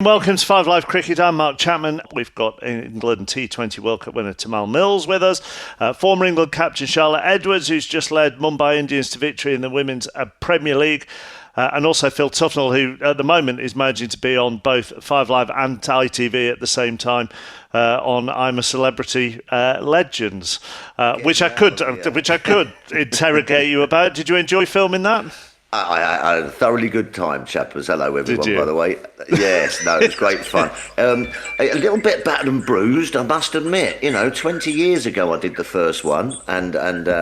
Welcome to Five Live Cricket. I'm Mark Chapman. We've got England T20 World Cup winner Tamal Mills with us. Former England captain Charlotte Edwards, who's just led Mumbai Indians to victory in the Women's Premier League. And also Phil Tufnell, who at the moment is managing to be on both Five Live and ITV at the same time on I'm a Celebrity Legends, which I could interrogate you about. Did you enjoy filming that? I had a thoroughly good time, chappers. Hello, everyone, by the way. Yes, no, it was great fun. A little bit battered and bruised, I must admit. 20 years ago I did the first one and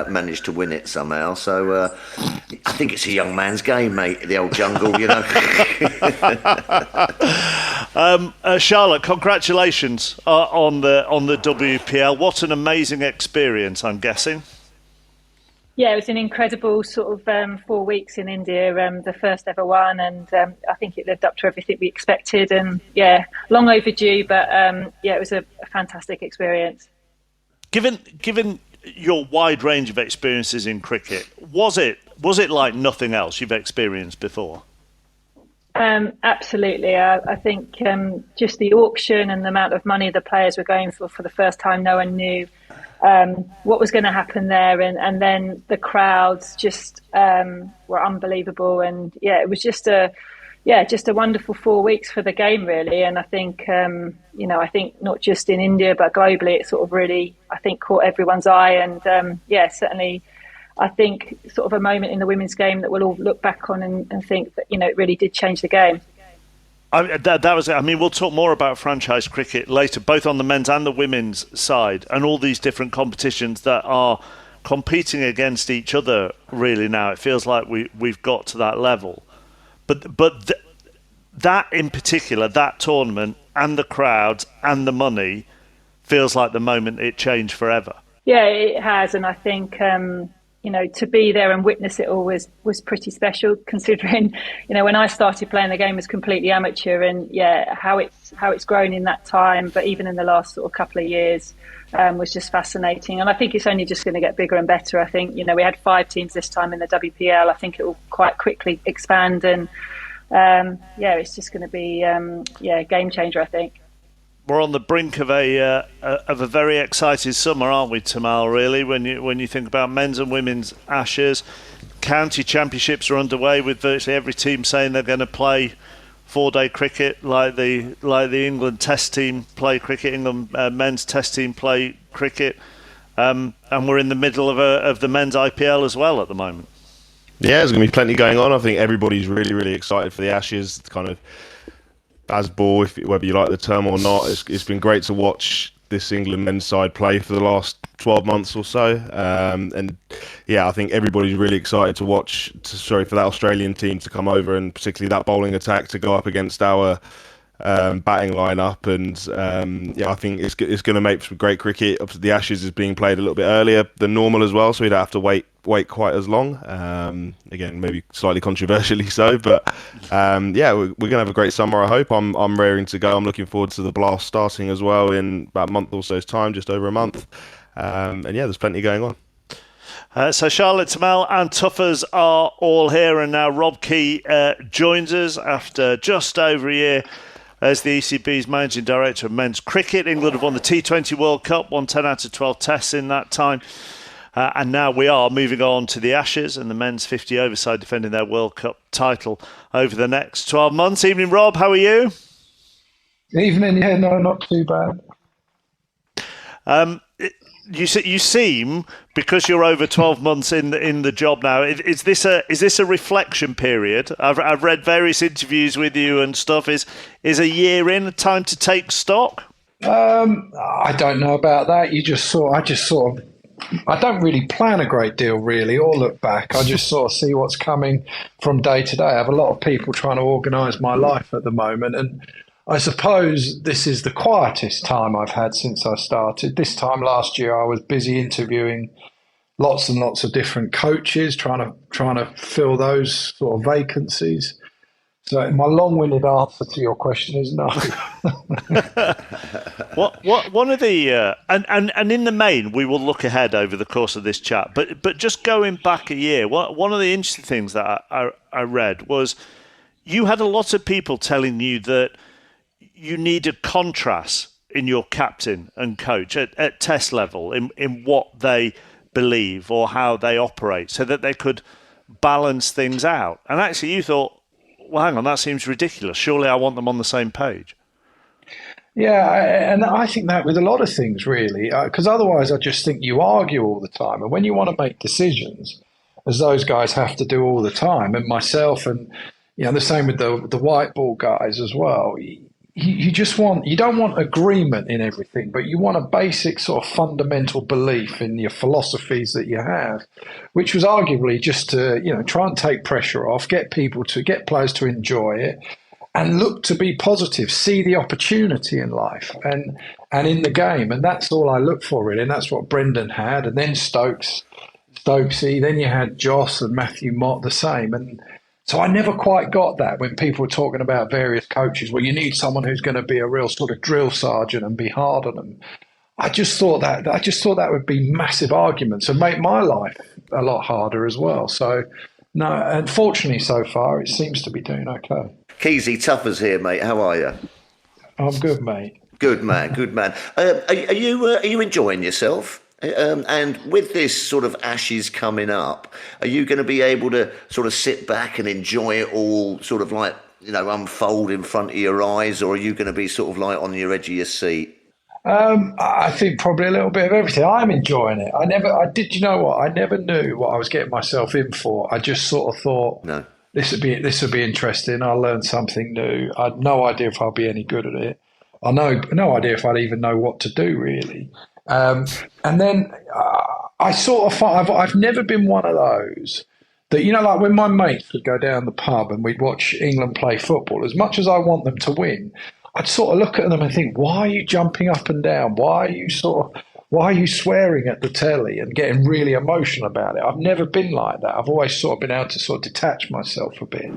managed to win it somehow. So I think it's a young man's game, mate, the old jungle, Charlotte, congratulations on the WPL. What an amazing experience, I'm guessing. Yeah, it was an incredible sort of 4 weeks in India, the first ever one, and I think it lived up to everything we expected. And yeah, long overdue, but it was a fantastic experience. Given your wide range of experiences in cricket, was it like nothing else you've experienced before? Absolutely. I think just the auction and the amount of money the players were going for the first time, no one knew what was going to happen there, and then the crowds just were unbelievable, and it was just a wonderful 4 weeks for the game, really. And I think I think not just in India but globally, it sort of really, I think, caught everyone's eye, and certainly I think sort of a moment in the women's game that we'll all look back on and think that it really did change the game. That was it. I mean, we'll talk more about franchise cricket later, both on the men's and the women's side, and all these different competitions that are competing against each other. Really, now it feels like we've got to that level. But that in particular, that tournament and the crowds and the money, feels like the moment it changed forever. Yeah, it has, and I think to be there and witness it all was pretty special, considering, when I started playing the game was completely amateur, and how it's grown in that time, but even in the last sort of couple of years was just fascinating. And I think it's only just going to get bigger and better. I think, we had 5 teams this time in the WPL. I think it will quite quickly expand, and it's just going to be a game changer, I think. We're on the brink of a very exciting summer, aren't we, Tamal? Really, when you think about men's and women's Ashes, county championships are underway with virtually every team saying they're going to play 4-day cricket, like the England Test team play cricket, England men's Test team play cricket, and we're in the middle of the men's IPL as well at the moment. Yeah, there's going to be plenty going on. I think everybody's really, really excited for the Ashes. It's kind of Bazball, whether you like the term or not. It's been great to watch this England men's side play for the last 12 months or so, and I think everybody's really excited to watch. For that Australian team to come over, and particularly that bowling attack to go up against our batting lineup, and I think it's going to make some great cricket. The Ashes is being played a little bit earlier than normal as well, so we don't have to wait quite as long. Again, maybe slightly controversially so, but we're going to have a great summer, I hope. I'm raring to go. I'm looking forward to the Blast starting as well in about a month or so's time, just over a month. There's plenty going on. So Charlotte, Tamal and Tuffers are all here, and now Rob Key joins us after just over a year as the ECB's managing director of men's cricket. England have won the T20 World Cup, won 10 out of 12 tests in that time. And now we are moving on to the Ashes and the men's 50 over side defending their World Cup title over the next 12 months. Evening, Rob. How are you? Evening. Yeah, no, not too bad. You seem, because you're over 12 months in the job now, is this a reflection period? I've read various interviews with you and stuff. Is a year in time to take stock? I don't know about that. I don't really plan a great deal, really, or look back. I just sort of see what's coming from day to day. I have a lot of people trying to organise my life at the moment, and I suppose this is the quietest time I've had since I started. This time last year, I was busy interviewing lots and lots of different coaches, trying to fill those sort of vacancies. So my long-winded answer to your question is no. What one of the and in the main, we will look ahead over the course of this chat. But just going back a year, one of the interesting things that I read was you had a lot of people telling you that you needed contrast in your captain and coach at test level in what they believe or how they operate so that they could balance things out. And actually you thought, well, hang on, that seems ridiculous. Surely I want them on the same page. Yeah, and I think that with a lot of things, really, because otherwise I just think you argue all the time. And when you want to make decisions, as those guys have to do all the time, and myself and, the same with the white ball guys as well, you don't want agreement in everything, but you want a basic sort of fundamental belief in your philosophies that you have, which was arguably just to, try and take pressure off, get players to enjoy it, and look to be positive, see the opportunity in life and in the game. And that's all I look for, really. And that's what Brendan had. And then Stokesy, then you had Joss and Matthew Mott the same. And so I never quite got that when people were talking about various coaches. Well, you need someone who's going to be a real sort of drill sergeant and be hard on them. I just thought that would be massive arguments and make my life a lot harder as well. So, no, unfortunately, so far, it seems to be doing okay. Keezy, Tuffers here, mate. How are you? I'm good, mate. Good man. Are you enjoying yourself? And with this sort of Ashes coming up, are you going to be able to sort of sit back and enjoy it all, sort of like unfold in front of your eyes, or are you going to be sort of like on your edge of your seat? I think probably a little bit of everything. I'm enjoying it. You know what? I never knew what I was getting myself in for. I just sort of thought, no. This would be interesting. I'll learn something new. I had no idea if I'll be any good at it. I no idea if I'd even know what to do, really. And then I sort of find I've never been one of those that, like when my mates would go down the pub and we'd watch England play football, as much as I want them to win, I'd sort of look at them and think, why are you jumping up and down? Why are you swearing at the telly and getting really emotional about it? I've never been like that. I've always sort of been able to sort of detach myself a bit.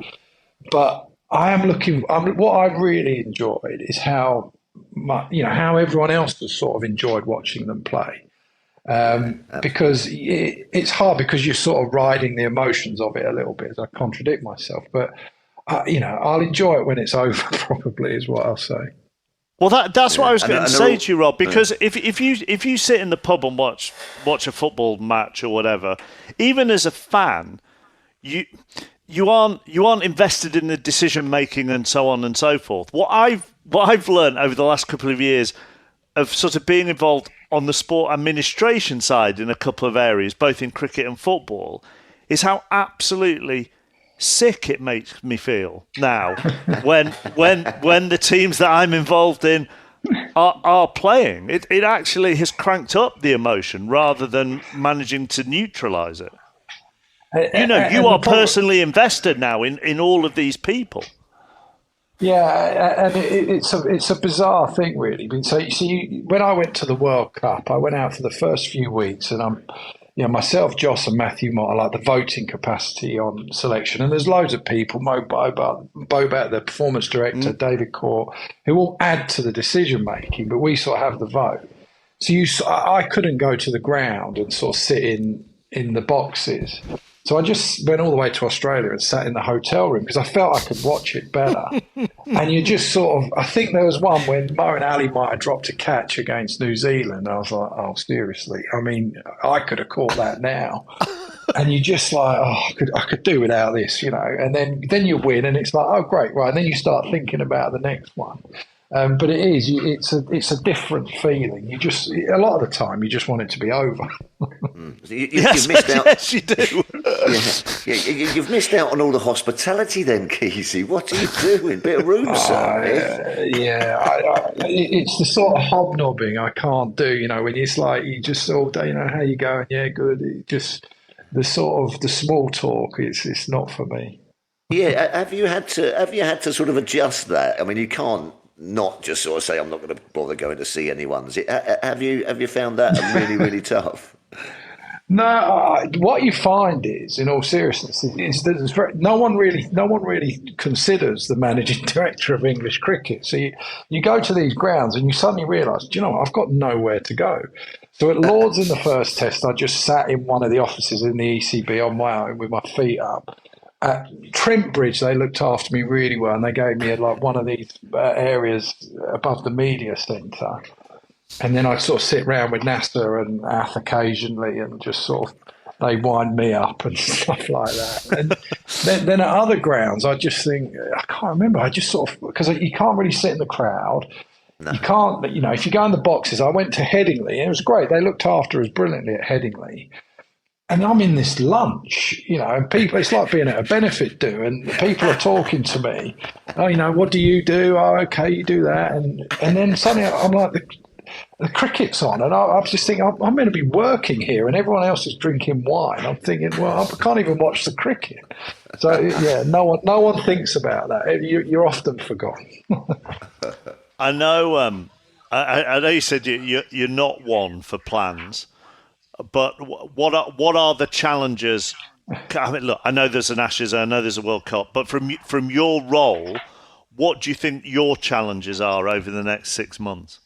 But what I've really enjoyed is how everyone else has sort of enjoyed watching them play. Because it's hard because you're sort of riding the emotions of it a little bit, as I contradict myself. But, I'll enjoy it when it's over, probably, is what I'll say. Well, that's what I was going to say to you, Rob. Because if you sit in the pub and watch a football match or whatever, even as a fan, you aren't invested in the decision making and so on and so forth. What I've learned over the last couple of years of sort of being involved on the sport administration side in a couple of areas, both in cricket and football, is how absolutely sick it makes me feel now when the teams that I'm involved in are playing. It actually has cranked up the emotion rather than managing to neutralise it. You are personally invested now in all of these people. Yeah, and it's a bizarre thing, really. So you see, when I went to the World Cup, I went out for the first few weeks, and myself, Joss, and Matthew Mott are like the voting capacity on selection, and there's loads of people, Mo Bobat, the performance director, David Court, who all add to the decision making, but we sort of have the vote. So I couldn't go to the ground and sort of sit in the boxes. So I just went all the way to Australia and sat in the hotel room because I felt I could watch it better. And you just sort of, I think there was one when Moeen Ali might have dropped a catch against New Zealand. I was like, oh, seriously? I mean, I could have caught that now. And you just like, oh, I could do without this, And then you win and it's like, oh, great, right. And then you start thinking about the next one. But it's a different feeling. A lot of the time, you just want it to be over. You've missed out. Yes, you do. You've missed out on all the hospitality, then, Keezy. What are you doing? Bit of room service. It's the sort of hobnobbing I can't do. When it's like you just all day, how you going? Yeah, good. It just the sort of the small talk. It's not for me. Yeah, have you had to sort of adjust that? I mean, you can't not just sort of say I'm not going to bother going to see anyone. Have you found that really, really tough? No, what you find is, in all seriousness, is that no one really considers the managing director of English cricket. So you go to these grounds and you suddenly realise, do you know what, I've got nowhere to go. So at Lords in the first test, I just sat in one of the offices in the ECB on my own with my feet up. At Trent Bridge, they looked after me really well, and they gave me like one of these areas above the media centre. And then I sort of sit around with Nasser and Ath occasionally, and just sort of they wind me up and stuff like that. And then at other grounds, I just think I can't remember. I just sort of because you can't really sit in the crowd. No. You can't, if you go in the boxes. I went to Headingley, and it was great. They looked after us brilliantly at Headingley. And I'm in this lunch, and people, it's like being at a benefit do, and people are talking to me. Oh, what do you do? Oh, okay, you do that. And then suddenly I'm like, the cricket's on, and I was just thinking, I'm meant to be working here, and everyone else is drinking wine. I'm thinking, well, I can't even watch the cricket. So, yeah, no one thinks about that. You're often forgotten. I know I know you said you're not one for plans. But what are the challenges? I mean, look, I know there's an Ashes, I know there's a World Cup, but from your role, what do you think your challenges are over the next 6 months?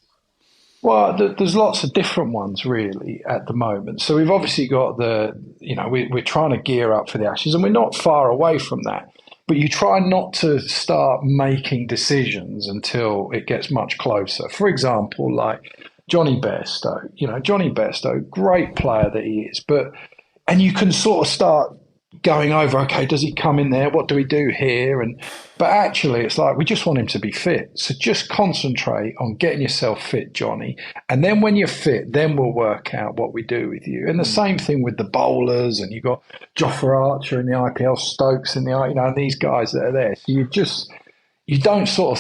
Well, there's lots of different ones really at the moment. So we've obviously got we're trying to gear up for the Ashes, and we're not far away from that. But you try not to start making decisions until it gets much closer. For example, like Johnny Bairstow, great player that he is, and you can sort of start going over, okay, does he come in there? What do we do here? But actually it's like, we just want him to be fit. So just concentrate on getting yourself fit, Johnny. And then when you're fit, then we'll work out what we do with you. And the same thing with the bowlers, and you've got Jofra Archer in the IPL, Stokes in the, and these guys that are there. So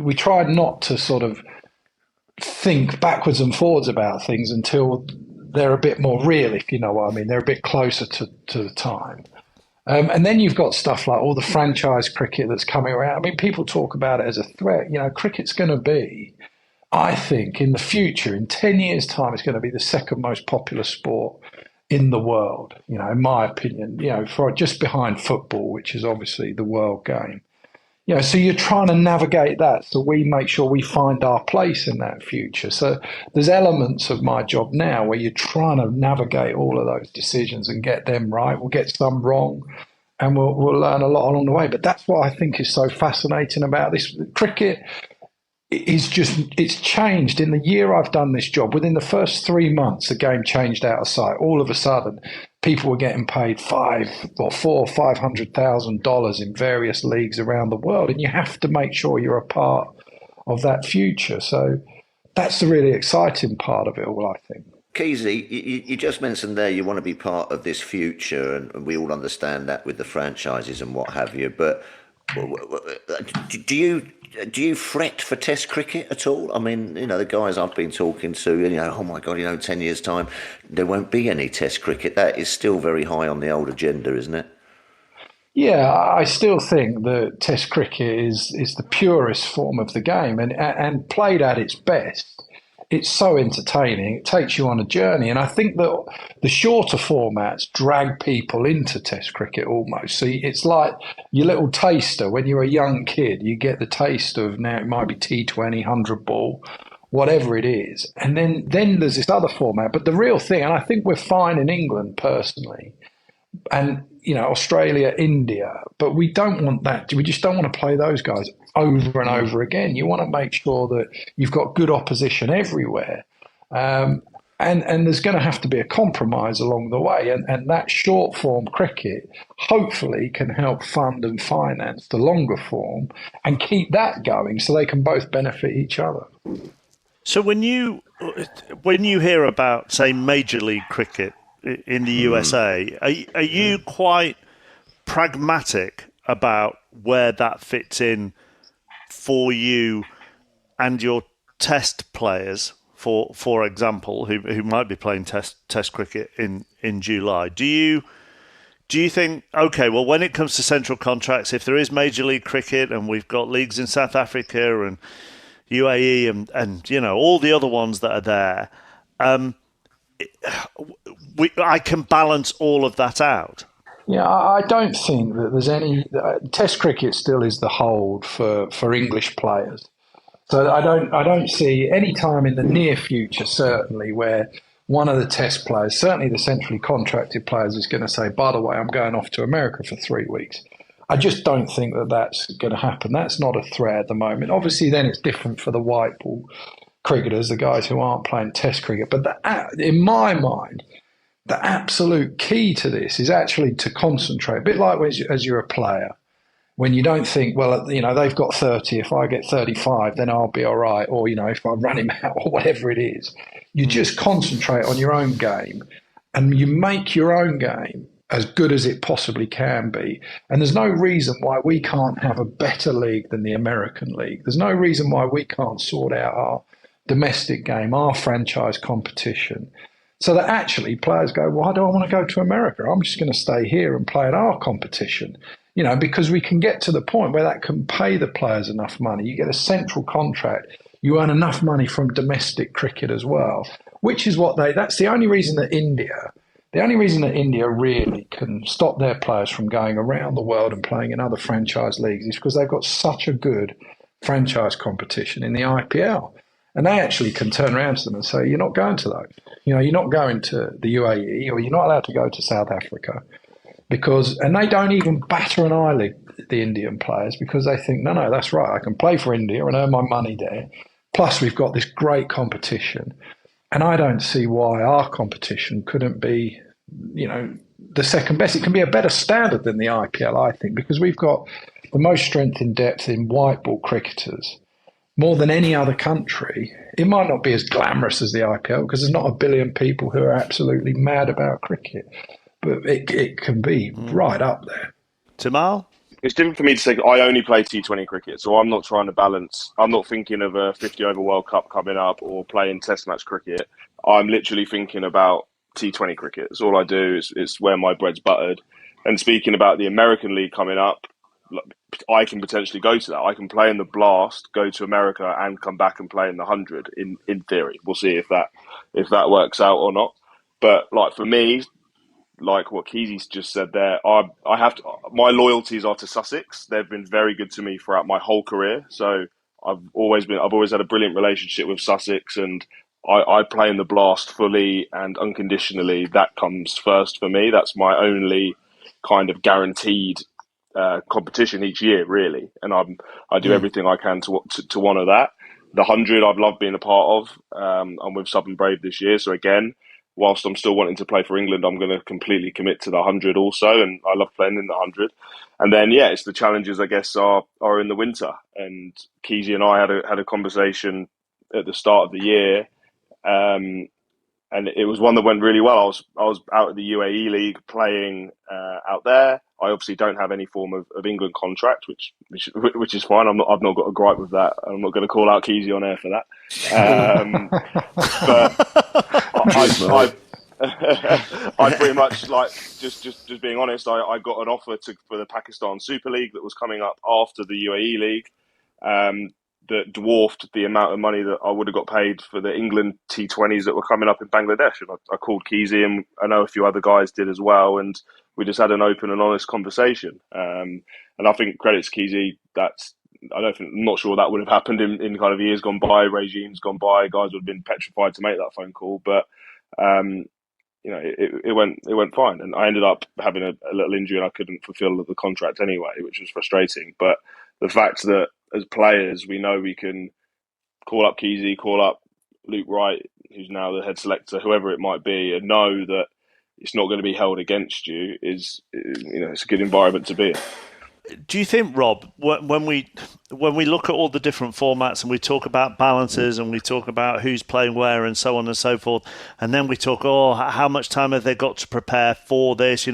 we try not to sort of think backwards and forwards about things until they're a bit more real, if you know what I mean. They're a bit closer to the time. And then you've got stuff like all the franchise cricket that's coming around. I mean, people talk about it as a threat. Cricket's going to be, I think, in the future, in 10 years' time, it's going to be the second most popular sport in the world, in my opinion, for just behind football, which is obviously the world game. So you're trying to navigate that, so we make sure we find our place in that future. So there's elements of my job now where you're trying to navigate all of those decisions and get them right. We'll get some wrong, and we'll learn a lot along the way. But that's what I think is so fascinating about this. Cricket it's changed. In the year I've done this job, within the first 3 months, the game changed out of sight. All of a sudden, people were getting paid $500,000 in various leagues around the world, and you have to make sure you're a part of that future. So that's the really exciting part of it all, I think. Keezy, you just mentioned there you want to be part of this future, and we all understand that with the franchises and what have you. But do you fret for Test cricket at all? I mean, the guys I've been talking to, oh my God, 10 years' time, there won't be any Test cricket. That is still very high on the old agenda, isn't it? Yeah, I still think that Test cricket is the purest form of the game, and played at its best. It's so entertaining. It takes you on a journey. And I think that the shorter formats drag people into Test cricket almost. So it's like your little taster. When you're a young kid, you get the taste of, now it might be T20, 100 ball, whatever it is. And then there's this other format. But the real thing, and I think we're fine in England personally, and Australia, India, but we don't want that. We just don't want to play those guys over and over again. You want to make sure that you've got good opposition everywhere, and there's going to have to be a compromise along the way. And that short form cricket hopefully can help fund and finance the longer form and keep that going, so they can both benefit each other. So when you hear about, say, Major League Cricket in the USA, are you quite pragmatic about where that fits in for you and your Test players, for example, who might be playing Test cricket in July? Do you think, okay, well, when it comes to central contracts, if there is Major League Cricket and we've got leagues in South Africa and UAE and all the other ones that are there, I can balance all of that out? Yeah, I don't think that there's any... Test cricket still is the hold for English players. So I don't see any time in the near future, certainly, where one of the test players, certainly the centrally contracted players, is going to say, by the way, I'm going off to America for 3 weeks. I just don't think that that's going to happen. That's not a threat at the moment. Obviously, then it's different for the white ball cricketers, the guys who aren't playing test cricket. But in my mind, the absolute key to this is actually to concentrate, a bit like as you're a player, when you don't think, well, they've got 30, if I get 35, then I'll be all right. Or, if I run him out or whatever it is, you just concentrate on your own game and you make your own game as good as it possibly can be. And there's no reason why we can't have a better league than the American League. There's no reason why we can't sort out our domestic game, our franchise competition, so that actually players go, why do I want to go to America? I'm just going to stay here and play in our competition, because we can get to the point where that can pay the players enough money. You get a central contract, you earn enough money from domestic cricket as well, which is that's the only reason that India really can stop their players from going around the world and playing in other franchise leagues is because they've got such a good franchise competition in the IPL. And they actually can turn around to them and say, you're not going to those. You're not going to the UAE, or you're not allowed to go to South Africa. And they don't even batter an eyelid, the Indian players, because they think, no, that's right. I can play for India and earn my money there. Plus, we've got this great competition. And I don't see why our competition couldn't be, the second best. It can be a better standard than the IPL, I think, because we've got the most strength in depth in white ball cricketers, more than any other country. It might not be as glamorous as the IPL because there's not a billion people who are absolutely mad about cricket, but it can be right up there. Tamal? It's different for me to say I only play T20 cricket, so I'm not trying to balance. I'm not thinking of a 50-over World Cup coming up or playing Test match cricket. I'm literally thinking about T20 cricket. It's all I do. It's where my bread's buttered. And speaking about the American League coming up, I can potentially go to that. I can play in the Blast, go to America, and come back and play in the 100. In theory, we'll see if that works out or not. But for me, like what Keezy's just said there, I have to. My loyalties are to Sussex. They've been very good to me throughout my whole career. So I've always had a brilliant relationship with Sussex, and I play in the Blast fully and unconditionally. That comes first for me. That's my only kind of guaranteed competition each year, really, and I do everything I can to honour that. The 100 I've loved being a part of. I'm with Southern Brave this year, so again, whilst I'm still wanting to play for England, I'm going to completely commit to the 100 also, and I love playing in the 100. And then it's the challenges I guess are in the winter. And Keezy and I had a conversation at the start of the year. And it was one that went really well. I was out at the UAE League playing out there. I obviously don't have any form of England contract, which is fine. I've not got a gripe with that. I'm not going to call out Keezy on air for that. But I pretty much just being honest. I got an offer for the Pakistan Super League that was coming up after the UAE League. That dwarfed the amount of money that I would have got paid for the England T20s that were coming up in Bangladesh. And I called Keezy, and I know a few other guys did as well. And we just had an open and honest conversation. And I think credit to Keezy, I'm not sure that would have happened in kind of years gone by, regimes gone by. Guys would have been petrified to make that phone call. But, it went fine. And I ended up having a little injury and I couldn't fulfill the contract anyway, which was frustrating. But the fact that, as players, we know we can call up Keezy, call up Luke Wright, who's now the head selector, whoever it might be, and know that it's not going to be held against you. It's a good environment to be in. Do you think, Rob, when we look at all the different formats and we talk about balances and we talk about who's playing where and so on and so forth, and then we talk, how much time have they got to prepare for this?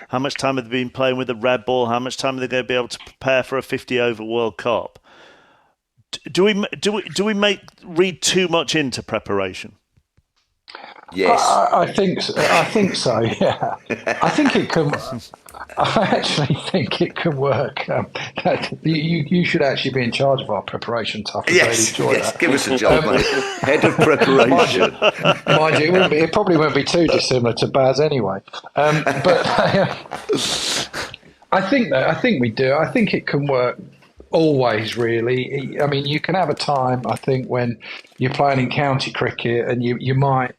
How much time have they been playing with the red ball? How much time are they going to be able to prepare for a 50-over World Cup? Do we read too much into preparation? Yes, I think so. Yeah, I think it can. I actually think it can work. You should actually be in charge of our preparation, Tuff. Yes, give us a job, mate. Head of preparation. Mind you, it probably won't be too dissimilar to Baz anyway. But I think we do. I think it can work. Always, really. I mean, you can have a time, I think, when you're playing in county cricket and you might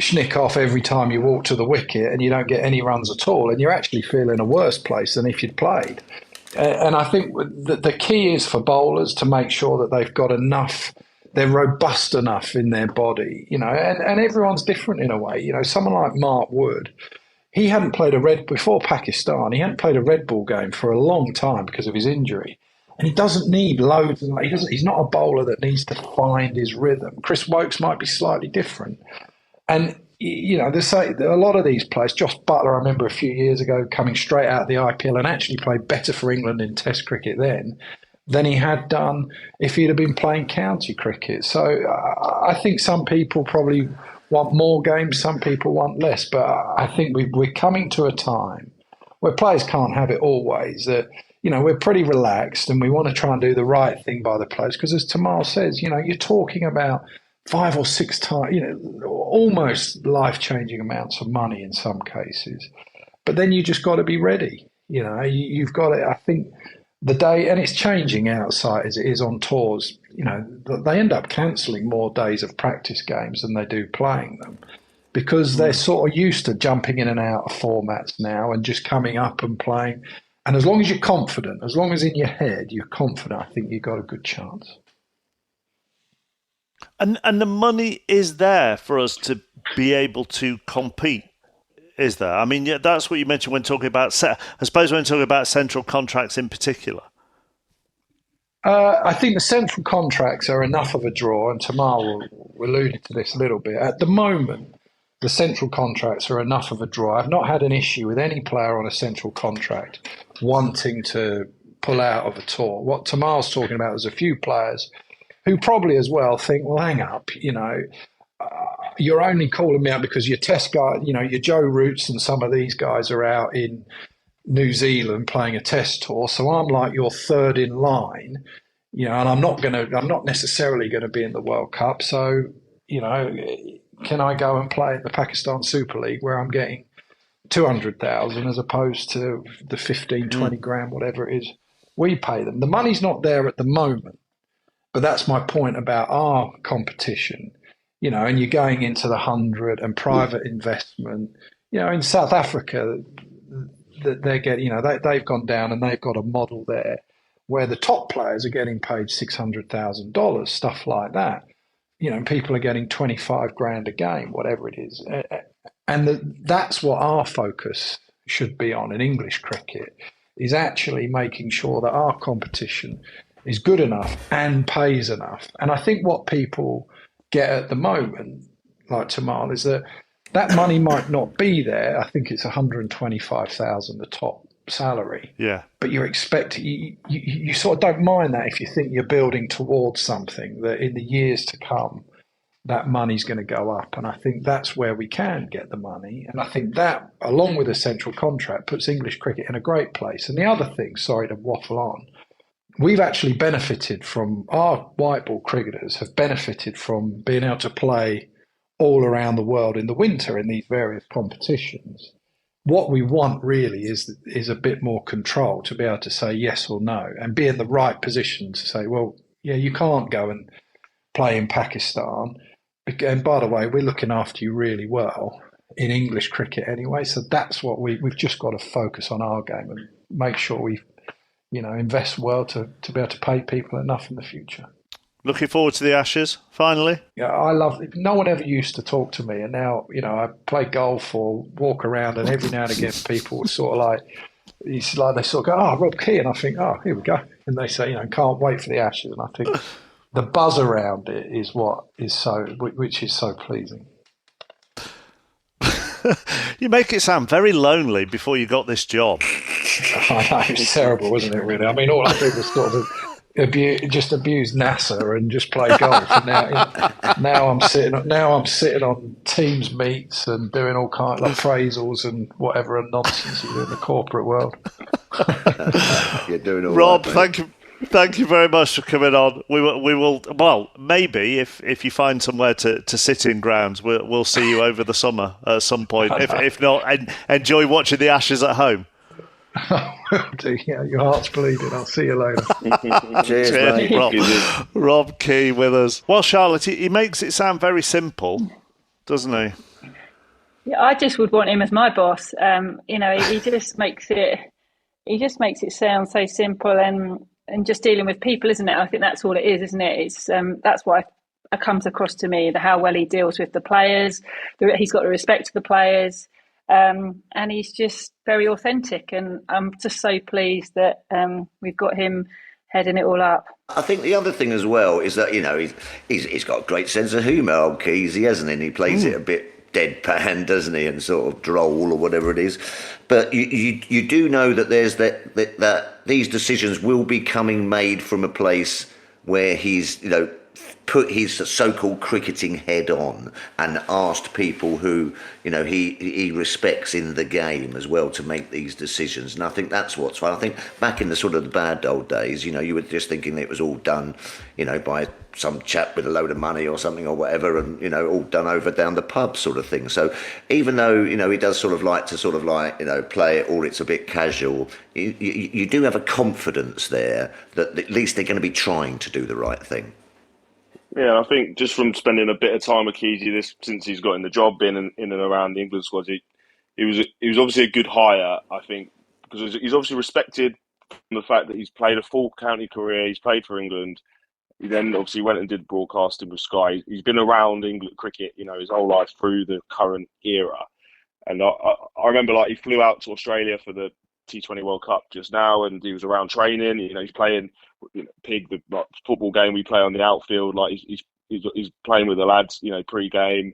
schnick off every time you walk to the wicket and you don't get any runs at all, and you're actually feeling a worse place than if you'd played. And I think the key is for bowlers to make sure that they've got enough, they're robust enough in their body, and everyone's different in a way. Someone like Mark Wood, he hadn't played before Pakistan, he hadn't played a red ball game for a long time because of his injury. And he doesn't need loads. He's not a bowler that needs to find his rhythm. Chris Woakes might be slightly different. And, there's a lot of these players. Josh Buttler, I remember a few years ago, coming straight out of the IPL and actually played better for England in Test cricket then than he had done if he'd have been playing county cricket. So I think some people probably want more games, some people want less. But I think we're coming to a time where players can't have it always. That we're pretty relaxed and we want to try and do the right thing by the players. Because as Tamal says, you're talking about 5 or 6 times, almost life-changing amounts of money in some cases. But then you just got to be ready. You've got to, I think, the day, and it's changing outside as it is on tours, they end up cancelling more days of practice games than they do playing them because they're sort of used to jumping in and out of formats now and just coming up and playing. And as long as you're confident, as long as in your head you're confident, I think you've got a good chance. And the money is there for us to be able to compete, is there? I mean, that's what you mentioned when talking about, I suppose when talking about central contracts in particular. I think the central contracts are enough of a draw, and Tamal alluded to this a little bit. At the moment, the central contracts are enough of a draw. I've not had an issue with any player on a central contract wanting to pull out of a tour. What Tamal's talking about is a few players who probably as well think, well, hang up, you're only calling me out because your test guy, your Joe Roots and some of these guys are out in New Zealand playing a test tour. So I'm like your third in line, and I'm not necessarily going to be in the World Cup. So, can I go and play at the Pakistan Super League where I'm getting 200,000 as opposed to the 15, 20 grand, whatever it is we pay them? The money's not there at the moment. But that's my point about our competition, and you're going into the 100 and private investment. In South Africa, they're getting, they've gone down and they've got a model there where the top players are getting paid $600,000, stuff like that. People are getting 25 grand a game, whatever it is. And that's what our focus should be on in English cricket, is actually making sure that our competition is good enough and pays enough. And I think what people get at the moment, like Tamal, is that money might not be there. I think it's 125,000 the top salary. Yeah. But you're expecting, you sort of don't mind that if you think you're building towards something, that in the years to come, that money's going to go up. And I think that's where we can get the money. And I think that, along with a central contract, puts English cricket in a great place. And the other thing, sorry to waffle on, we've actually benefited from, our white ball cricketers have benefited from being able to play all around the world in the winter in these various competitions. What we want really is a bit more control to be able to say yes or no and be in the right position to say, well, yeah, you can't go and play in Pakistan. And by the way, we're looking after you really well in English cricket anyway. So that's what we've just got to focus on our game and make sure we invest well to be able to pay people enough in the future. Looking forward to the Ashes, finally. Yeah, I love it. No one ever used to talk to me, and now, I play golf or walk around, and every now and again people sort of like, they sort of go, oh, Rob Key, and I think, oh, here we go. And they say, can't wait for the Ashes. And I think the buzz around it is which is so pleasing. You make it sound very lonely before you got this job. I know, it was terrible, wasn't it, really? I mean, all I did was sort of abuse NASA and just play golf. And now I'm sitting on Teams meets and doing all kinds of appraisals and whatever nonsense you do in the corporate world. You're doing all Rob, right, thank you very much for coming on. We will. Well, maybe if you find somewhere to sit in grounds, we'll see you over the summer at some point. If not, enjoy watching the Ashes at home. Will do. Yeah, your heart's bleeding. I'll see you later. Cheers, mate. Rob Key with us. Well, Charlotte, he makes it sound very simple, doesn't he? Yeah, I just would want him as my boss. He just makes it sound so simple and just dealing with people, isn't it? I think that's all it is, isn't it? It's that's what comes across to me, how well he deals with the players. He's got the respect for the players, and he's just very authentic. And I'm just so pleased that we've got him heading it all up. I think the other thing as well is that he's got a great sense of humour, old Keezy, hasn't he? And he plays it a bit deadpan, doesn't he, and sort of droll or whatever it is. But you do know that there's that these decisions will be made from a place where he's put his so-called cricketing head on and asked people who he respects in the game as well to make these decisions. And I think that's what's fun. I think back in the sort of the bad old days, you were just thinking that it was all done by some chap with a load of money or something or whatever, and all done over down the pub sort of thing. So even though he does sort of like to play it, or it's a bit casual, you do have a confidence there that at least they're going to be trying to do the right thing. Yeah, I think just from spending a bit of time with Keezy since he's got in the job, being in and around the England squad, he was obviously a good hire, I think, because he's obviously respected from the fact that he's played a full county career, he's played for England. He then obviously went and did broadcasting with Sky. He's been around England cricket, his whole life through the current era. And I remember he flew out to Australia for the T20 World Cup just now, and he was around training. He's playing Pig, the football game we play on the outfield. He's playing with the lads, pre-game.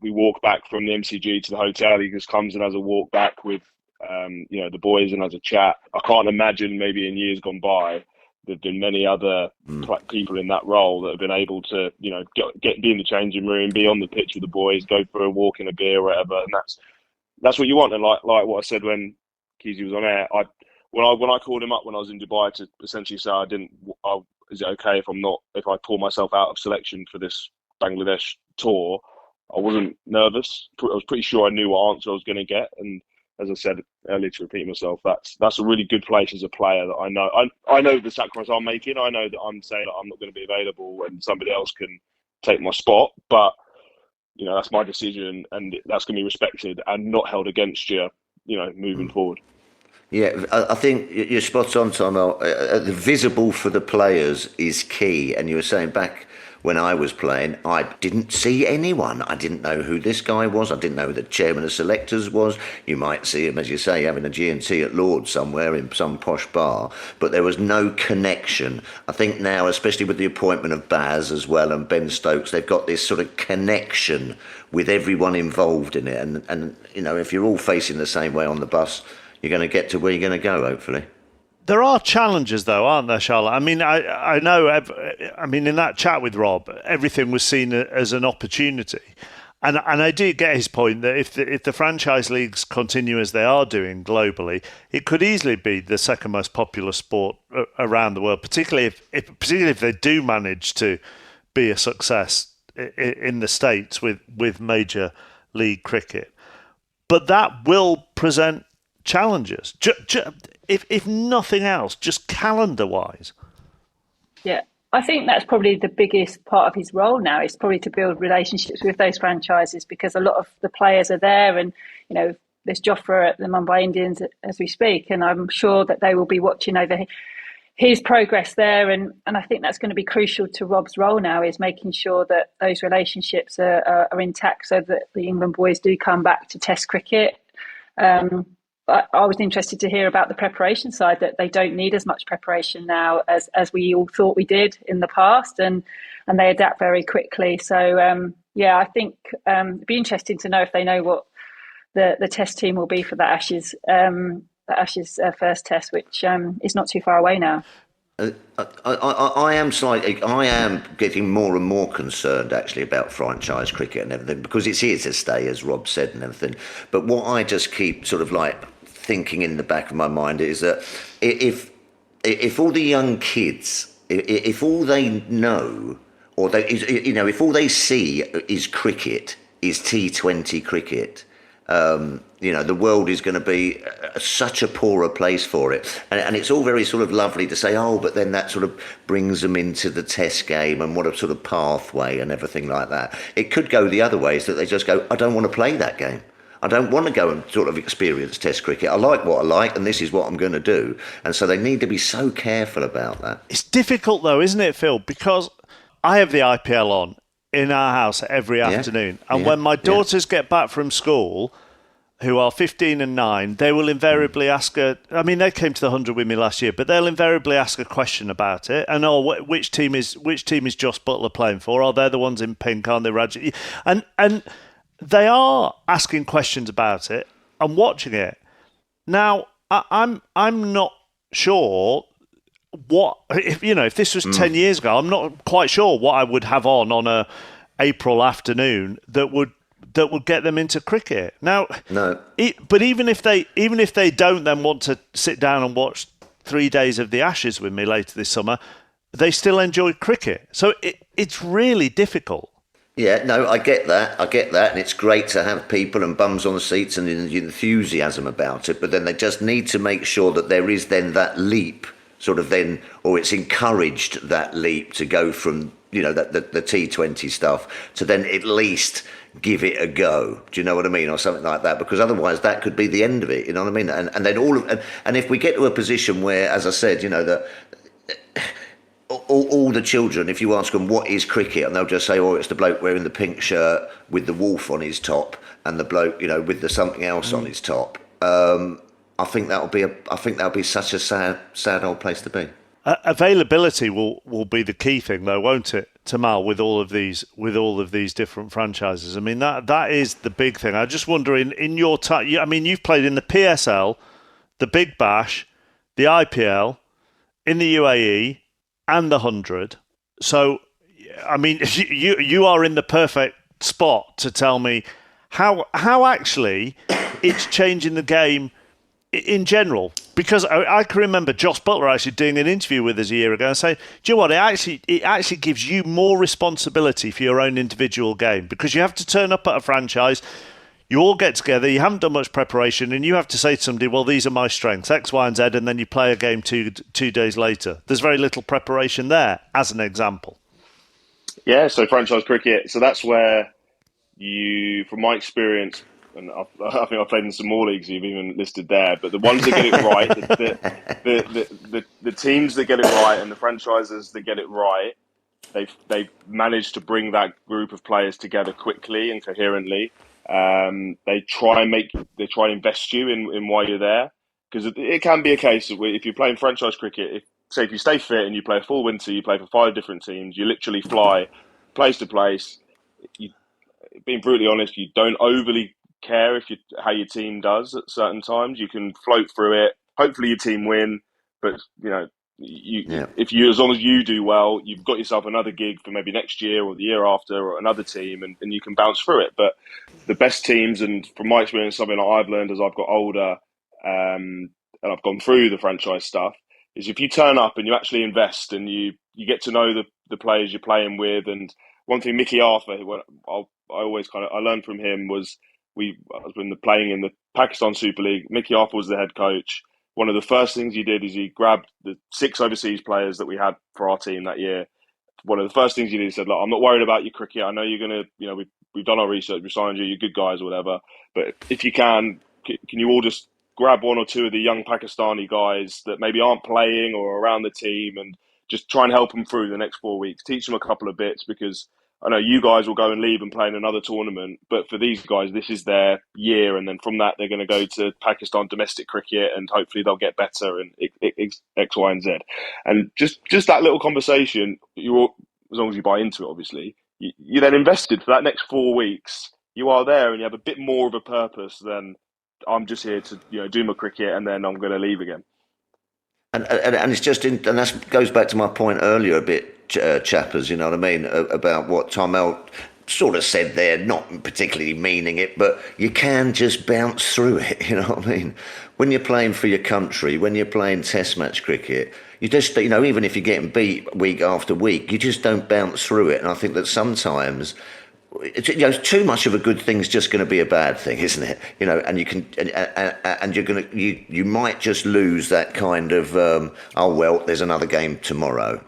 We walk back from the MCG to the hotel. He just comes and has a walk back with the boys and has a chat. I can't imagine maybe in years gone by there've been many other people in that role that have been able to be in the changing room, be on the pitch with the boys, go for a walk in a beer or whatever, and that's what you want. And like what I said when Keezy was on air, when I called him up when I was in Dubai to essentially say is it okay if I pull myself out of selection for this Bangladesh tour, I wasn't nervous. I was pretty sure I knew what answer I was going to get, and as I said earlier, to repeat myself, that's a really good place as a player that I know. I know the sacrifice I'm making. I know that I'm saying that I'm not going to be available and somebody else can take my spot, but that's my decision, and that's going to be respected and not held against you, moving forward. Yeah, I think you're spot on, Tom. The visible for the players is key. And you were saying back when I was playing, I didn't see anyone. I didn't know who this guy was. I didn't know who the chairman of selectors was. You might see him, as you say, having a G&T at Lord's somewhere in some posh bar. But there was no connection. I think now, especially with the appointment of Baz as well and Ben Stokes, they've got this sort of connection with everyone involved in it. And if you're all facing the same way on the bus, you're going to get to where you're going to go, hopefully. There are challenges, though, aren't there, Charlotte? I mean, I know, in that chat with Rob, everything was seen as an opportunity. And I do get his point that if the franchise leagues continue as they are doing globally, it could easily be the second most popular sport around the world, particularly if they do manage to be a success in the States with Major League Cricket. But that will present challenges, if nothing else, just calendar-wise. Yeah, I think that's probably the biggest part of his role now, is probably to build relationships with those franchises, because a lot of the players are there, and there's Jofra at the Mumbai Indians as we speak, and I'm sure that they will be watching over his progress there, and I think that's going to be crucial to Rob's role now, is making sure that those relationships are intact so that the England boys do come back to Test cricket. I was interested to hear about the preparation side, that they don't need as much preparation now as we all thought we did in the past, and they adapt very quickly. So, I think it'd be interesting to know if they know what the test team will be for the Ashes first test, which is not too far away now. I am getting more and more concerned actually about franchise cricket and everything, because it's here to stay, as Rob said, and everything. But what I just keep sort of thinking in the back of my mind is that if all the young kids, if all they know, or if all they see is cricket, is T20 cricket, The world is going to be such a poorer place for it. And it's all very sort of lovely to say, oh, but then that sort of brings them into the test game and what a sort of pathway and everything like that. It could go the other way, so that they just go, I don't want to play that game. I don't want to go and sort of experience test cricket. I like what I like, and this is what I'm going to do. And so they need to be so careful about that. It's difficult, though, isn't it, Phil? Because I have the IPL on in our house every afternoon. And when my daughters get back from school, who are 15 and 9, they will invariably ask her. I mean, they came to the 100 with me last year, but they'll invariably ask a question about it. And which team is Joss Butler playing for? Oh, they're the ones in pink, aren't they, Raj? And they are asking questions about it and watching it. Now, I'm not sure if this was 10 years ago, I'm not quite sure what I would have on a April afternoon that would get them into cricket. Now, no. But even if they don't then want to sit down and watch 3 days of the Ashes with me later this summer, they still enjoy cricket. So it's really difficult. Yeah, no, I get that, and it's great to have people and bums on the seats and enthusiasm about it, but then they just need to make sure that there is then that leap, sort of then, or it's encouraged that leap to go from, the T20 stuff to then at least give it a go. Do you know what I mean? Or something like that, because otherwise that could be the end of it, you know what I mean? And then and if we get to a position where, as I said, that all the children, if you ask them what is cricket, and they'll just say, oh, it's the bloke wearing the pink shirt with the wolf on his top and the bloke, with the something else on his top. I think that'll be such a sad old place to be. Availability will be the key thing, though, won't it, Tamal? With all of these different franchises, I mean that is the big thing. I just wonder in your time. I mean, you've played in the PSL, the Big Bash, the IPL, in the UAE, and the 100. So, I mean, you are in the perfect spot to tell me how actually it's changing the game in general. Because I can remember Joss Butler actually doing an interview with us a year ago and saying, do you know what, it actually gives you more responsibility for your own individual game, because you have to turn up at a franchise, you all get together, you haven't done much preparation, and you have to say to somebody, well, these are my strengths, X, Y, and Z, and then you play a game two days later. There's very little preparation there, as an example. Yeah, so franchise cricket, so that's where from my experience, and I think I've played in some more leagues you've even listed there, but the ones that get it right, the teams that get it right and the franchises that get it right, they've managed to bring that group of players together quickly and coherently. They try and invest you in why you're there, because it can be a case of, if you're playing franchise cricket, if you stay fit and you play a full winter, you play for 5 different teams, you literally fly place to place. Being brutally honest, you don't overly care how your team does at certain times. You can float through it. Hopefully your team win, but as long as you do well, you've got yourself another gig for maybe next year or the year after or another team, and you can bounce through it. But the best teams, and from my experience, something that I've learned as I've got older and I've gone through the franchise stuff, is if you turn up and you actually invest and you get to know the players you're playing with. And one thing Mickey Arthur, I learned from him was, playing in the Pakistan Super League, Mickey Arthur was the head coach. One of the first things he did is he grabbed the 6 overseas players that we had for our team that year. One of the first things he did, he said, look, I'm not worried about your cricket. I know you're going to, we've done our research, we signed you, you're good guys or whatever. But if you can you all just grab 1 or 2 of the young Pakistani guys that maybe aren't playing or around the team, and just try and help them through the next 4 weeks. Teach them a couple of bits, because I know you guys will go and leave and play in another tournament, but for these guys, this is their year. And then from that, they're going to go to Pakistan domestic cricket, and hopefully they'll get better and X, Y, and Z. And just that little conversation, as long as you buy into it, obviously, you then invested for that next 4 weeks. You are there and you have a bit more of a purpose than, I'm just here to do my cricket and then I'm going to leave again. And it's just and that goes back to my point earlier a bit, chappers. You know what I mean, about what Tom L sort of said there, not particularly meaning it, but you can just bounce through it. You know what I mean? When you're playing for your country, when you're playing Test match cricket, you just even if you're getting beat week after week, you just don't bounce through it. And I think that sometimes too much of a good thing is just going to be a bad thing, isn't it? And you can, and you're going to, you might just lose that kind of, oh well, there's another game tomorrow.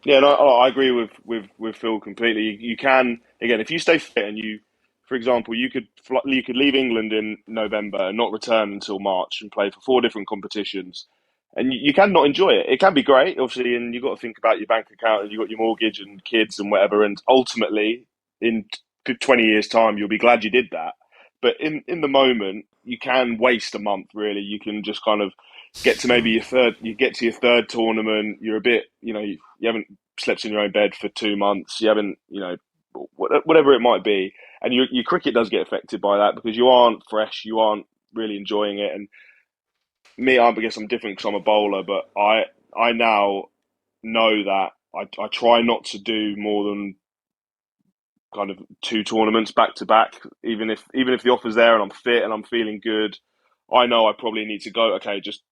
Yeah, no, I agree with Phil completely. You can, again, if you stay fit and for example, you could leave England in November and not return until March and play for four different competitions, and you can not enjoy it. It can be great, obviously, and you've got to think about your bank account and you've got your mortgage and kids and whatever. And ultimately, in 20 years' time, you'll be glad you did that. But in the moment, you can waste a month. Really, you can just kind of get to maybe you get to your third tournament. You're a bit, you haven't slept in your own bed for 2 months. You haven't, whatever it might be, and your cricket does get affected by that because you aren't fresh, you aren't really enjoying it. And me, I guess I'm different because I'm a bowler, but I now know that I try not to do more than kind of two tournaments back to back. Even if the offer's there and I'm fit and I'm feeling good, I know I probably need to go. Okay, just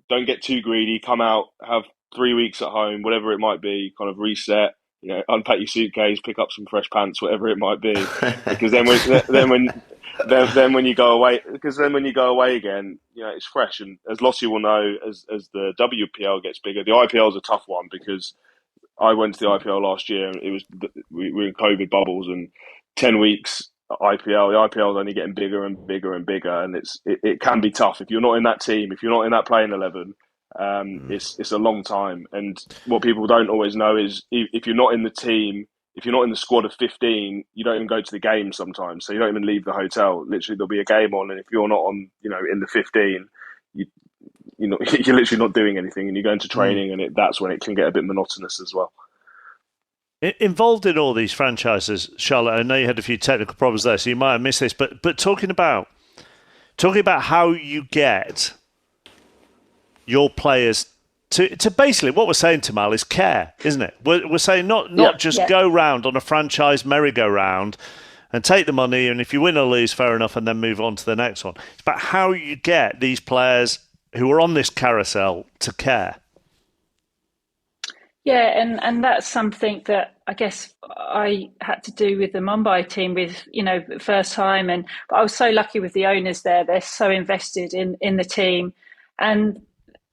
don't get too greedy. Come out, have 3 weeks at home, whatever it might be. Kind of reset. Unpack your suitcase, pick up some fresh pants, whatever it might be. Because then when you go away, again, it's fresh. And as Lossie will know, as the WPL gets bigger, the IPL is a tough one because I went to the IPL last year and we were in COVID bubbles and 10 weeks IPL. The IPL is only getting bigger and bigger and bigger, and it can be tough if you're not in that team, if you're not in that playing 11. It's a long time, and what people don't always know is if you're not in the team, if you're not in the squad of 15, you don't even go to the game sometimes. So you don't even leave the hotel. Literally, there'll be a game on, and if you're not on, in the 15, you're literally not doing anything, and you go into training, and that's when it can get a bit monotonous as well. Involved in all these franchises, Charlotte, I know you had a few technical problems there, so you might have missed this, but talking about how you get your players to basically what we're saying, Tamal, is care, isn't it? We're saying not just go round on a franchise merry-go-round and take the money, and if you win or lose, fair enough, and then move on to the next one. It's about how you get these players who are on this carousel to care. Yeah, and that's something that I guess I had to do with the Mumbai team with, first time. But I was so lucky with the owners there. They're so invested in the team. And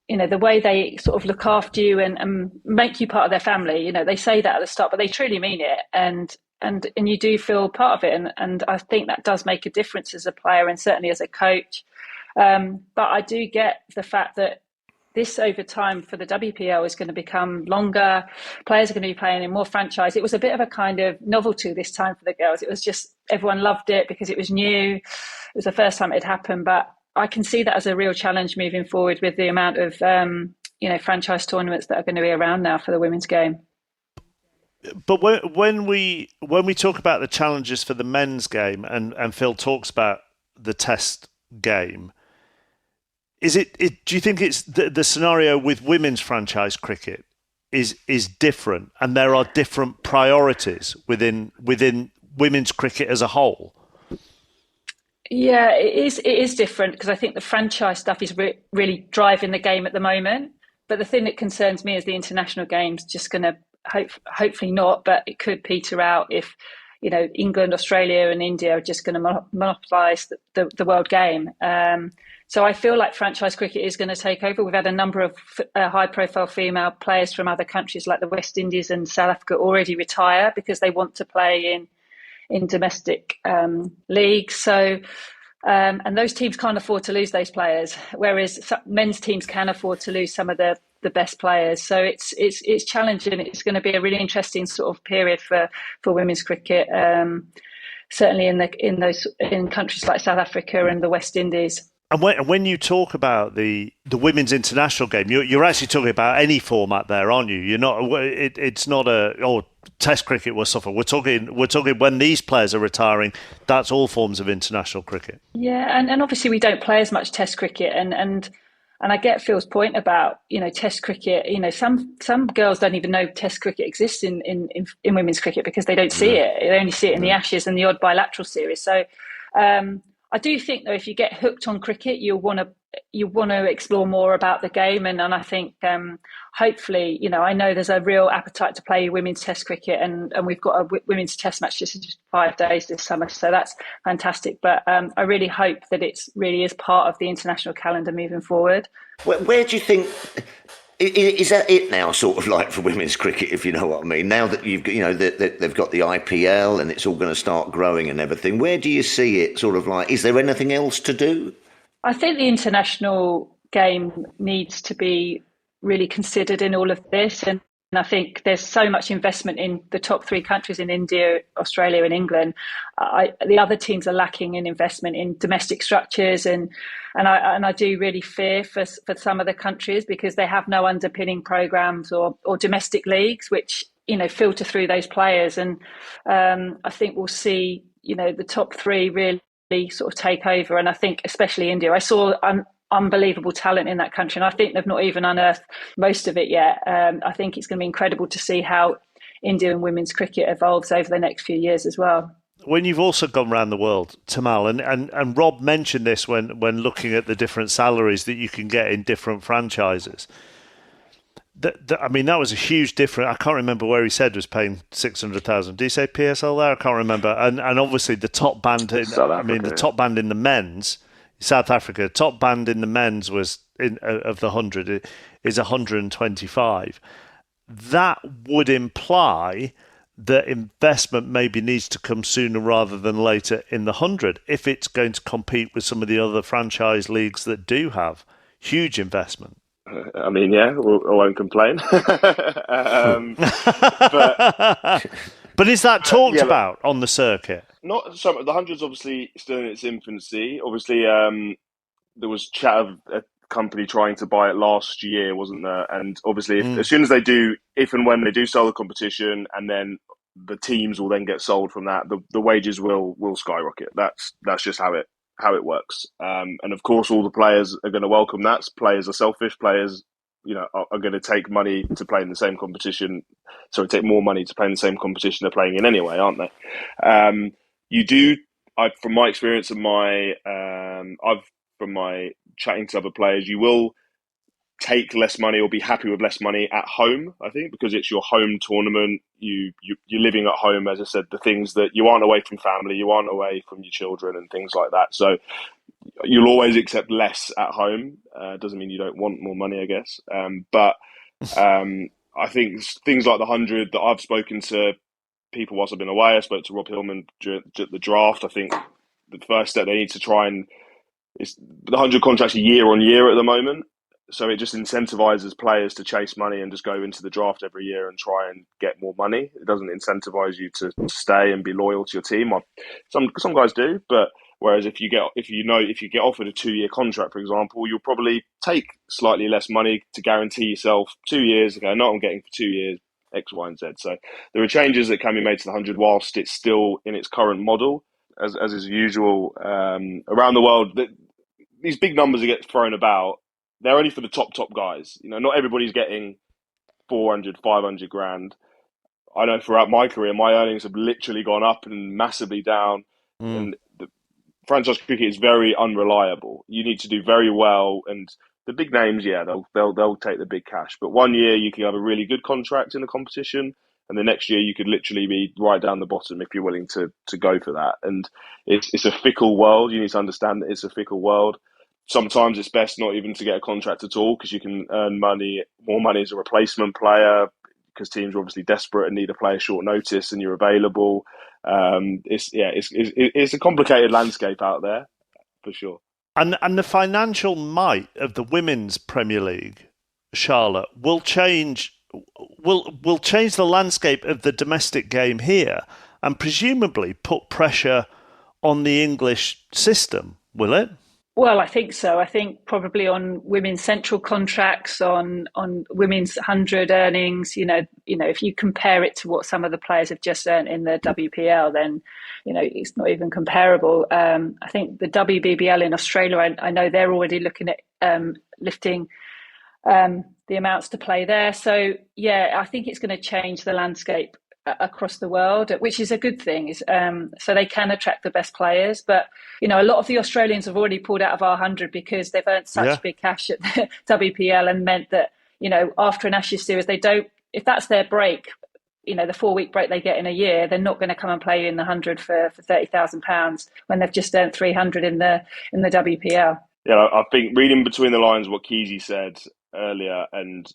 the way they sort of look after you and make you part of their family, they say that at the start, but they truly mean it. And you do feel part of it. And I think that does make a difference as a player and certainly as a coach. But I do get the fact that this over time for the WPL is going to become longer. Players are going to be playing in more franchise. It was a bit of a kind of novelty this time for the girls. It was just, everyone loved it because it was new. It was the first time it had happened, but I can see that as a real challenge moving forward with the amount of franchise tournaments that are going to be around now for the women's game. But when we talk about the challenges for the men's game, and Phil talks about the Test game, do you think it's the scenario with women's franchise cricket is different, and there are different priorities within women's cricket as a whole? Yeah, it is different because I think the franchise stuff is really driving the game at the moment. But the thing that concerns me is the international game's just going to hopefully not, but it could peter out if England, Australia, and India are just going to monopolise the world game. So I feel like franchise cricket is going to take over. We've had a number of high-profile female players from other countries like the West Indies and South Africa already retire because they want to play in domestic leagues. So, and those teams can't afford to lose those players, whereas men's teams can afford to lose some of the best players. So it's challenging. It's going to be a really interesting sort of period for women's cricket, certainly in countries like South Africa and the West Indies. And when you talk about the women's international game, you're actually talking about any format there, aren't you? You're not. It's not Test cricket will suffer. We're talking when these players are retiring. That's all forms of international cricket. Yeah, and obviously we don't play as much Test cricket, and I get Phil's point about Test cricket. Some girls don't even know Test cricket exists in women's cricket because they don't see it. They only see it in the Ashes and the odd bilateral series. So. I do think though, if you get hooked on cricket, you want to explore more about the game, and I think hopefully, I know there's a real appetite to play women's Test cricket, and we've got a women's Test match just in 5 days this summer, so that's fantastic. But I really hope that it's really is part of the international calendar moving forward. Where do you think? Is that it now, sort of like for women's cricket, if you know what I mean? Now that you've got, they've got the IPL and it's all going to start growing and everything, where do you see it sort of like? Is there anything else to do? I think the international game needs to be really considered in all of this. And I think there's so much investment in the top 3 countries in India, Australia and England. The other teams are lacking in investment in domestic structures. And I do really fear for some of the countries because they have no underpinning programs or domestic leagues, which, filter through those players. And I think we'll see, the top 3 really sort of take over. And I think especially India, I saw unbelievable talent in that country, and I think they've not even unearthed most of it yet. I think it's going to be incredible to see how Indian women's cricket evolves over the next few years as well. When you've also gone around the world, Tamal, and Rob mentioned this when looking at the different salaries that you can get in different franchises. That was a huge difference. I can't remember where he said was paying 600,000. Did he say PSL there? I can't remember. And obviously the top band, the top band in the men's, South Africa, top band in the men's was of the 100 is 125. That would imply that investment maybe needs to come sooner rather than later in the 100 if it's going to compete with some of the other franchise leagues that do have huge investment. I won't complain. But is that talked about on the circuit? Not some. The 100's obviously still in its infancy. Obviously, there was chat of a company trying to buy it last year, wasn't there? And obviously, as soon as they do, if and when they do sell the competition, and then the teams will then get sold from that, the wages will skyrocket. That's just how it works. And of course, all the players are going to welcome that. Players are selfish. Players, are going to take money to play in the same competition. So take more money to play in the same competition they're playing in anyway, aren't they? From my experience and from my chatting to other players, you will take less money or be happy with less money at home, I think, because it's your home tournament. You're living at home, as I said, the things that you aren't away from family, you aren't away from your children and things like that. So you'll always accept less at home. Doesn't mean you don't want more money, I guess. But I think things like the 100 that I've spoken to people whilst I've been away. I spoke to Rob Hillman during the draft. I think the first step they need to try and is the 100 contracts a year on year at the moment. So it just incentivizes players to chase money and just go into the draft every year and try and get more money. It doesn't incentivize you to stay and be loyal to your team. Some guys do, but whereas if you get offered a 2-year contract, for example, you'll probably take slightly less money to guarantee yourself 2 years. Okay, no, I'm getting for 2 years X, Y, and Z. So there are changes that can be made to the 100 whilst it's still in its current model, as is usual around the world. These big numbers that get thrown about, they're only for the top guys. Not everybody's getting 400, 500 grand. I know throughout my career, my earnings have literally gone up and massively down. And the franchise cricket is very unreliable. You need to do very well. And the big names, they'll take the big cash. But 1 year you can have a really good contract in the competition, and the next year you could literally be right down the bottom if you're willing to go for that. And it's a fickle world. You need to understand that it's a fickle world. Sometimes it's best not even to get a contract at all because you can earn more money as a replacement player because teams are obviously desperate and need a player short notice and you're available. It's a complicated landscape out there for sure. And the financial might of the Women's Premier League, Charlotte, will change the landscape of the domestic game here and presumably put pressure on the English system, will it? Well, I think so. I think probably on women's central contracts, on women's 100 earnings, if you compare it to what some of the players have just earned in the WPL, then, it's not even comparable. I think the WBBL in Australia, I know they're already looking at lifting the amounts to play there. So, I think it's going to change the landscape across the world, which is a good thing. So they can attract the best players. But, a lot of the Australians have already pulled out of our 100 because they've earned such big cash at the WPL, and meant that, after an Ashes series, they don't, if that's their break, the 4-week break they get in a year, they're not going to come and play in the 100 for £30,000 when they've just earned 300 in the WPL. Yeah, I think reading between the lines what Keezy said earlier, and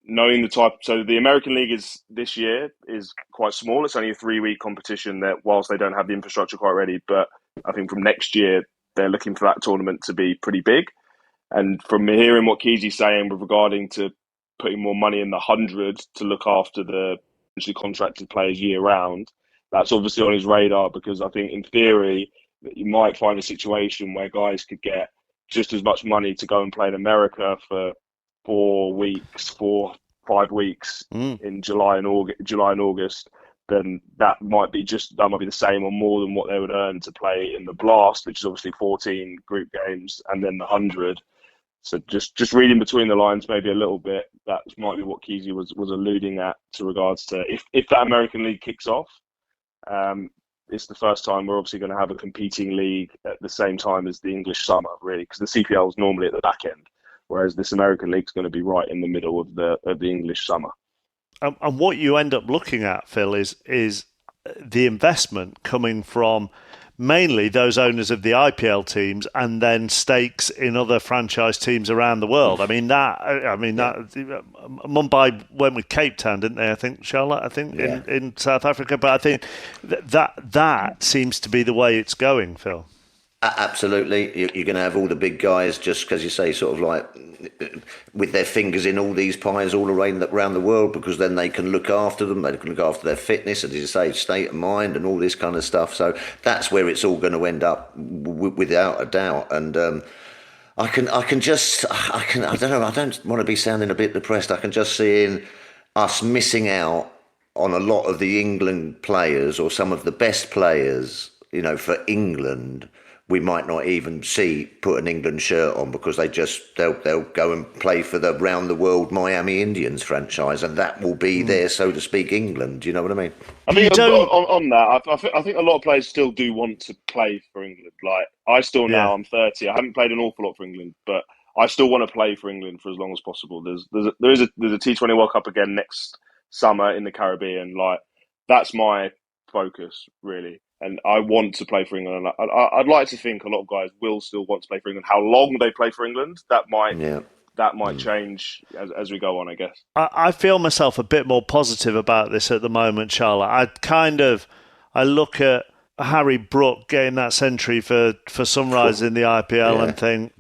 knowing the type, so the American League this year is quite small. It's only a 3-week competition that, whilst they don't have the infrastructure quite ready, but I think from next year they're looking for that tournament to be pretty big. And from hearing what Keezy's saying with regarding to putting more money in the 100 to look after the contracted players year round, that's obviously on his radar, because I think in theory you might find a situation where guys could get just as much money to go and play in America for 5 weeks in July and August, then that might be the same or more than what they would earn to play in the Blast, which is obviously 14 group games, and then the 100. So just reading between the lines maybe a little bit, that might be what Keezy was alluding at, to regards to if that American League kicks off. It's the first time we're obviously going to have a competing league at the same time as the English summer, really, because the CPL is normally at the back end, whereas this American League is going to be right in the middle of the English summer. And what you end up looking at, Phil, is the investment coming from mainly those owners of the IPL teams, and then stakes in other franchise teams around the world. Mumbai went with Cape Town, didn't they? I think, Charlotte. In South Africa, but I think that seems to be the way it's going, Phil. Absolutely. You're going to have all the big guys, just because you say, sort of like, with their fingers in all these pies all around the world, because then they can look after them, they can look after their fitness, and as you say, state of mind and all this kind of stuff. So that's where it's all going to end up, without a doubt. And I don't know, I don't want to be sounding a bit depressed. I can just see us missing out on a lot of the England players, or some of the best players, for England. We might not even see put an England shirt on, because they'll go and play for the round the world Miami Indians franchise, and that will be their, so to speak, England. Do you know what I mean? I think on that, I think a lot of players still do want to play for England. Like, I still now, I'm 30. I haven't played an awful lot for England, but I still want to play for England for as long as possible. There's a T20 World Cup again next summer in the Caribbean. Like, that's my focus, really. And I want to play for England. I'd like to think a lot of guys will still want to play for England. How long they play for England, that might change as we go on, I guess. I feel myself a bit more positive about this at the moment, Charlotte. I look at Harry Brook getting that century for Sunrise in the IPL and think,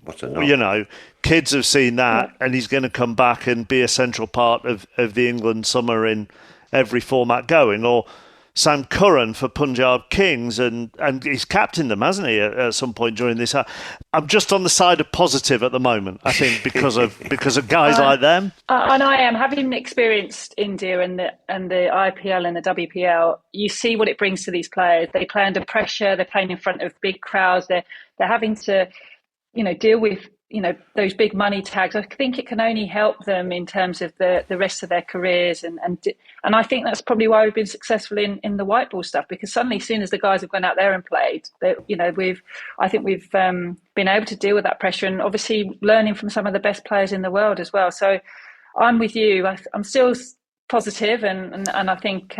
kids have seen that, and he's going to come back and be a central part of the England summer in every format going. Or Sam Curran for Punjab Kings, and he's captained them, hasn't he, at some point during this? I'm just on the side of positive at the moment, I think, because of guys like them. And I am, having experienced India and the IPL and the WPL, you see what it brings to these players. They play under pressure, they're playing in front of big crowds, they're having to, deal with those big money tags. I think it can only help them in terms of the rest of their careers, and I think that's probably why we've been successful in the white ball stuff, because suddenly, as soon as the guys have gone out there and played, we've been able to deal with that pressure, and obviously learning from some of the best players in the world as well. So I'm with you. I'm still positive, and I think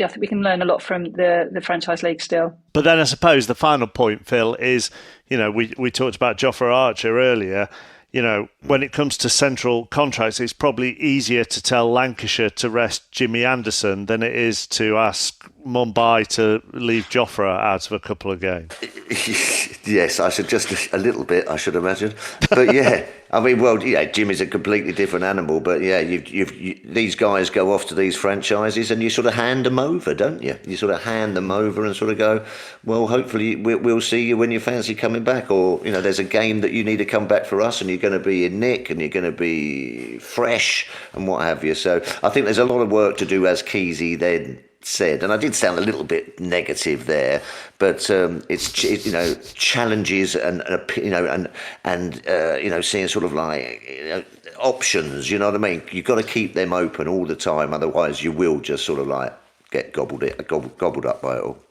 I think we can learn a lot from the franchise league still. But then I suppose the final point, Phil, is, we talked about Jofra Archer earlier. When it comes to central contracts, it's probably easier to tell Lancashire to rest Jimmy Anderson than it is to ask Mumbai to leave Jofra out of a couple of games. Yes, I should just a little bit, I should imagine. But yeah, I mean, well, Jimmy's a completely different animal. But yeah, these guys go off to these franchises, and you sort of hand them over, don't you? You sort of hand them over and sort of go, well, hopefully we'll see you when you fancy coming back, or there's a game that you need to come back for us, and you're going to be in nick, and you're going to be fresh, and what have you. So I think there's a lot of work to do, as Keezy then said, and I did sound a little bit negative there, but it's challenges and seeing sort of like options. You know what I mean? You've got to keep them open all the time, otherwise you will just sort of like get gobbled up by it all.